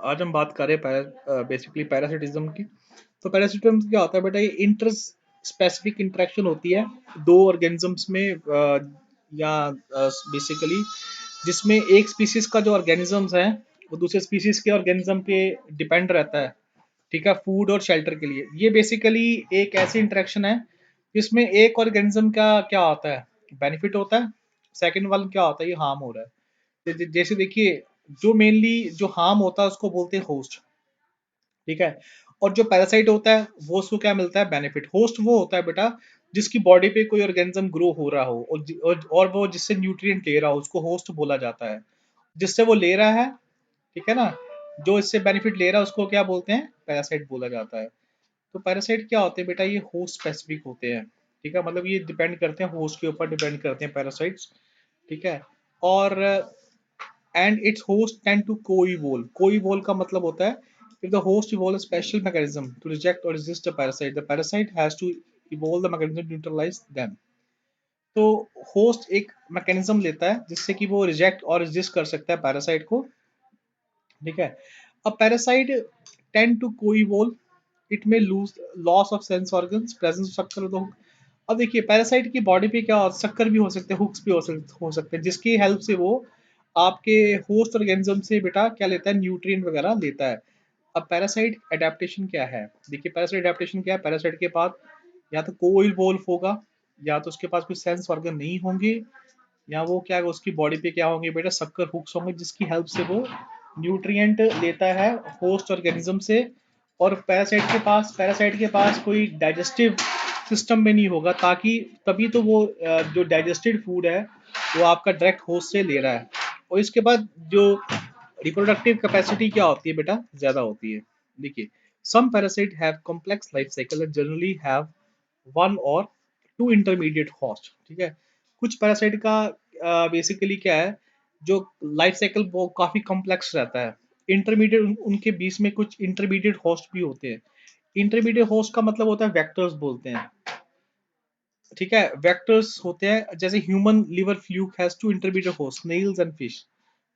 आज हम बात कर रहे हैं बेसिकली पैरासिटिज्म की। तो पैरासिटिज्म क्या होता है बेटा? ये इंटर स्पेसिफिक इंटरेक्शन होती है दो ऑर्गेनिजम्स में, या बेसिकली जिसमें एक स्पीसीज का जो ऑर्गेनिजम्स है वो दूसरे स्पीसीज के ऑर्गेनिज्म पे डिपेंड रहता है, ठीक है, फूड और शेल्टर के लिए। ये बेसिकली एक ऐसी इंटरेक्शन है जिसमें एक ऑर्गेनिज्म का क्या होता है, बेनिफिट होता है, सेकंड वाला क्या होता है, ये हार्म हो रहा है। जैसे देखिए, जो मेनली जो हार्म होता है उसको बोलते हैं होस्ट, ठीक है। और जो पैरासाइट होता है वो उसको क्या मिलता है, बेनिफिट। होस्ट वो होता है बेटा जिसकी बॉडी पे कोई ऑर्गेनिज्म ग्रो हो रहा हो और वो जिससे न्यूट्रिएंट ले रहा हो, उसको होस्ट बोला जाता है। जिससे वो ले रहा है, ठीक है ना, जो इससे बेनिफिट ले रहा है उसको क्या बोलते हैं, पैरासाइट बोला जाता है। तो पैरासाइट क्या होते हैं बेटा? ये होस्ट स्पेसिफिक होते हैं, ठीक है, मतलब ये डिपेंड करते हैं होस्ट के ऊपर, डिपेंड करते हैं पैरासाइट्स, ठीक है। और and its host tend to coevolve. Coevolve का मतलब होता है if the host evolve a special mechanism to reject or resist a parasite, the parasite has to evolve the mechanism to neutralize them. तो host एक mechanism लेता है जिससे कि वो रिजेक्ट और रेजिस्ट कर सकता है पैरासाइट को, ठीक है। अब parasite tend to coevolve, it may lose lots of sense organs, presence of sucker तो। अब देखिए पैरासाइट की बॉडी पे क्या शक्कर भी हो सकते हैं, हुक्स भी हो सकते हैं, जिसकी हेल्प से वो आपके होस्ट ऑर्गेनिज्म से बेटा क्या लेता है, न्यूट्रिएंट वगैरह लेता है। अब पैरासाइट एडेप्टेशन क्या है? देखिए पैरासाइट एडेप्टेशन क्या है, पैरासाइट के पास या तो कोई वोल्फ होगा, या तो उसके पास कोई सेंस ऑर्गन नहीं होंगे, या वो क्या उसकी बॉडी पे क्या होंगे बेटा, शक्कर हुक्स होंगे, जिसकी हेल्प से वो न्यूट्रिएंट लेता है होस्ट ऑर्गेनिज्म से। और पैरासाइट के पास कोई डाइजेस्टिव सिस्टम में नहीं होगा, ताकि तभी तो वो जो डाइजेस्टेड फूड है वो आपका डायरेक्ट होस्ट से ले रहा है। और इसके बाद जो रिप्रोडक्टिव कैपेसिटी क्या होती है बेटा, ज्यादा होती है। देखिए, some parasite have complex life cycle and generally have one or two intermediate host, ठीक है। कुछ पैरासाइट का बेसिकली क्या है, जो लाइफ साइकिल वो काफी कॉम्प्लेक्स रहता है। इंटरमीडिएट उनके बीच में कुछ इंटरमीडिएट होस्ट भी होते हैं। इंटरमीडिएट होस्ट का मतलब होता है वेक्टर्स बोलते हैं, ठीक है। वेक्टर्स होते हैं जैसे human liver fluke has two intermediate host, snails and fish,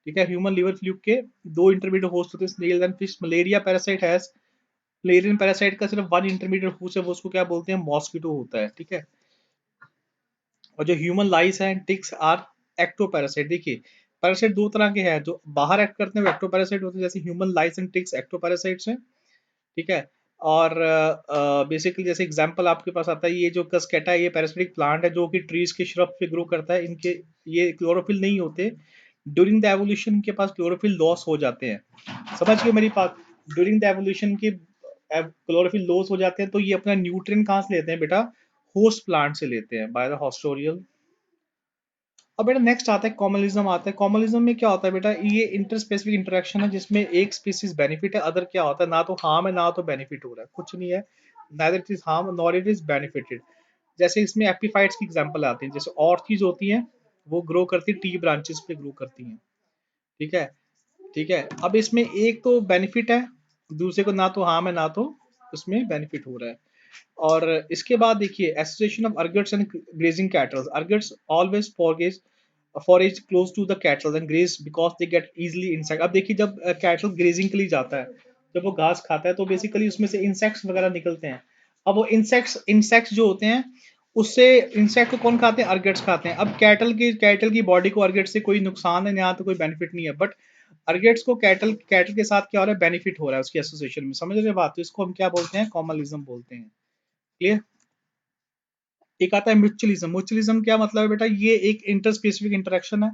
ठीक है। ह्यूमन लिवर फ्लूक के दो इंटरमीडिएट होस्ट होते हैं, snail and fish. Malaria parasite has, malarian parasite का सिर्फ वन इंटरमीडिएट होस्ट है, वो उसको क्या बोलते हैं, मॉस्किटो होता है, ठीक है। और जो ह्यूमन लाइस हैं, टिक्स आर एक्टो पैरासाइट। देखिए पैरासाइट दो तरह के हैं, जो बाहर एक्ट करते हैं एक्टो पैरासाइट होते हैं, जैसे human lice and ticks ecto parasites हैं, ठीक है। और बेसिकली जैसे एग्जांपल आपके पास आता है, ये जो कस्केटा है ये पैरासिटिक प्लांट है जो कि ट्रीज के श्रब पे ग्रो करता है। इनके ये क्लोरोफिल नहीं होते, ड्यूरिंग द एवोल्यूशन इनके पास क्लोरोफिल लॉस हो जाते हैं। समझ गए मेरी बात? ड्यूरिंग द एवोल्यूशन की क्लोरोफिल लॉस हो जाते हैं, तो ये अपना न्यूट्रिएंट कहाँ से लेते हैं बेटा, होस्ट प्लांट से लेते हैं, बाय द हॉस्टोरियल। अब बेटा नेक्स्ट आता है कॉमलिज्म। आता है कॉमलिज्म में क्या होता है बेटा, ये इंटर स्पेसिफिक इंटरेक्शन है जिसमें एक स्पीसीज बेनिफिट है, अदर क्या होता है, ना तो हार्म है ना तो बेनिफिट हो रहा है, कुछ नहीं है, neither it is harm nor it is benefited. जैसे इसमें एपिफाइट्स की एग्जांपल आती है, जैसे ऑर्चिड्स होती हैं, वो ग्रो करती है टी ब्रांचेस पे ग्रो करती हैं, ठीक है, ठीक है। अब इसमें एक तो बेनिफिट है, दूसरे को ना तो हार्म है ना तो उसमें बेनिफिट हो रहा है। और इसके बाद देखिए association of egrets and grazing cattles. Egrets always forage close to the cattle and graze because they get easily insect। अब देखिए जब कैटल ग्रेजिंग के लिए जाता है, जब वो घास खाता है तो बेसिकली उसमें से इंसेक्ट्स वगैरह निकलते हैं। अब वो इंसेक्ट्स जो होते हैं, उससे इंसेक्ट को कौन खाते हैं, अर्गट्स खाते हैं। अब कैटल की बॉडी को अर्गट से कोई नुकसान है, यहाँ तो कोई बेनिफिट नहीं है, बट अर्गट्स को कैटल कैटल के साथ क्या हो रहा है, बेनिफिट हो रहा है उसकी एसोसिएशन में। समझ रहे बात? तो इसको हम क्या बोलते हैं, कॉमलिज्म बोलते हैं। क्लियर? एक आता है म्यूचुअलिज्म। म्यूचुअलिज्म क्या मतलब है बेटा, ये एक इंटर स्पेसिफिक इंटरेक्शन है,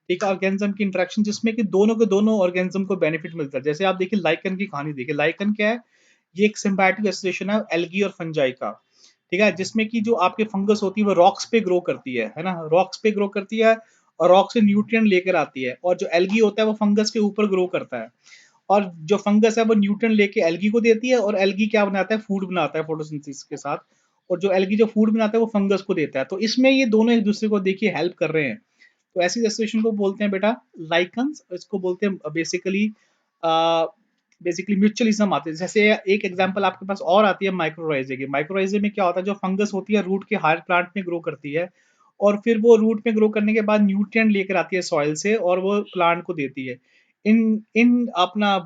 एक ऑर्गेनिज्म की इंटरेक्शन जिसमें कि दोनों के दोनों ऑर्गेनिज्म को बेनिफिट मिलता है। जैसे आप देखिए लाइकन की कहानी देखिए, लाइकन क्या है, ये एक सिम्बायोटिक एसोसिएशन है एल्गी और फंजाई का, ठीक है, जिसमें कि जो आपके फंगस होती है वो रॉक्स पे ग्रो करती है ना, रॉक्स पे ग्रो करती है और रॉक से न्यूट्रिएंट लेकर आती है। और जो एल्गी होता है वो फंगस के ऊपर ग्रो करता है, और जो फंगस है वो न्यूट्रिएंट लेके एल्गी को देती है, और एल्गी क्या बनाता है, फूड बनाता है फोटोसिंथेसिस के साथ। और जो एल्गी जो फूड बनाता है वो फंगस को देता है। तो इसमें ये दोनों एक दूसरे को देखिए हेल्प कर रहे हैं। तो ऐसी सिचुएशन को बोलते हैं बेटा लाइकन्स। इसको बोलते हैं बेसिकली म्यूचुअलिज्म आते हैं। जैसे एक एग्जांपल आपके पास और आती है माइक्रोराइजे की। माइक्रोराइजे में क्या होता है, जो फंगस होती है रूट के हायर प्लांट में ग्रो करती है, और फिर वो रूट में ग्रो करने के बाद न्यूट्रिएंट लेकर आती है सॉइल से और वो प्लांट को देती है। इन इन अपना